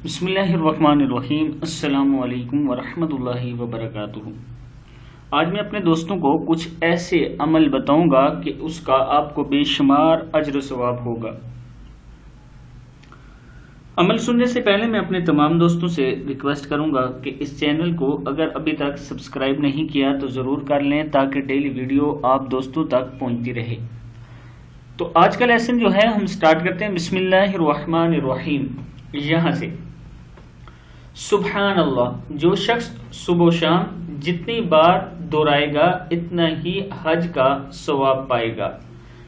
بسم اللہ الرحمن الرحیم۔ السلام علیکم ورحمۃ اللہ وبرکاتہ۔ آج میں اپنے دوستوں کو کچھ ایسے عمل بتاؤں گا کہ اس کا آپ کو بے شمار اجر و ثواب ہوگا۔ عمل سننے سے پہلے میں اپنے تمام دوستوں سے ریکویسٹ کروں گا کہ اس چینل کو اگر ابھی تک سبسکرائب نہیں کیا تو ضرور کر لیں تاکہ ڈیلی ویڈیو آپ دوستوں تک پہنچتی رہے۔ تو آج کا لیسن جو ہے ہم سٹارٹ کرتے ہیں بسم اللہ الرحمن الرحیم یہاں سے۔ سبحان اللہ، جو شخص صبح و شام جتنی بار دہرائے گا اتنا ہی حج کا ثواب پائے گا۔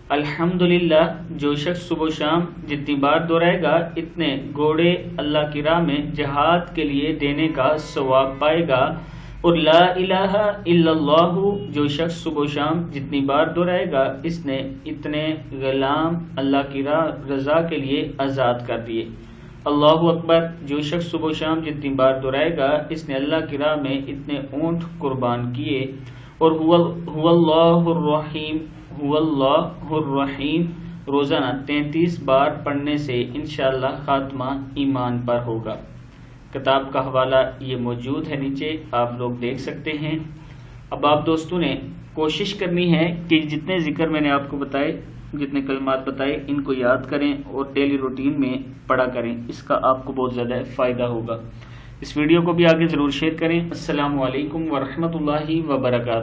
الحمدللہ، جو شخص صبح و شام جتنی بار دہرائے گا اتنے گھوڑے اللہ کی راہ میں جہاد کے لیے دینے کا ثواب پائے گا۔ اور لا الہ الا اللہ، جو شخص صبح و شام جتنی بار دہرائے گا اس نے اتنے غلام اللہ کی رضا کے لیے آزاد کر دیے۔ اللہ اکبر، جو شخص صبح و شام جتنی بار دہرائے گا اس نے اللہ کی راہ میں اتنے اونٹ قربان کیے۔ اور هو اللہ الرحیم، هو اللہ الرحیم روزانہ 33 بار پڑھنے سے انشاءاللہ خاتمہ ایمان پر ہوگا۔ کتاب کا حوالہ یہ موجود ہے نیچے، آپ لوگ دیکھ سکتے ہیں۔ اب آپ دوستوں نے کوشش کرنی ہے کہ جتنے ذکر میں نے آپ کو بتائے، جتنے کلمات بتائے ان کو یاد کریں اور ڈیلی روٹین میں پڑھا کریں، اس کا آپ کو بہت زیادہ فائدہ ہوگا۔ اس ویڈیو کو بھی آگے ضرور شیئر کریں۔ السلام علیکم ورحمۃ اللہ وبرکاتہ۔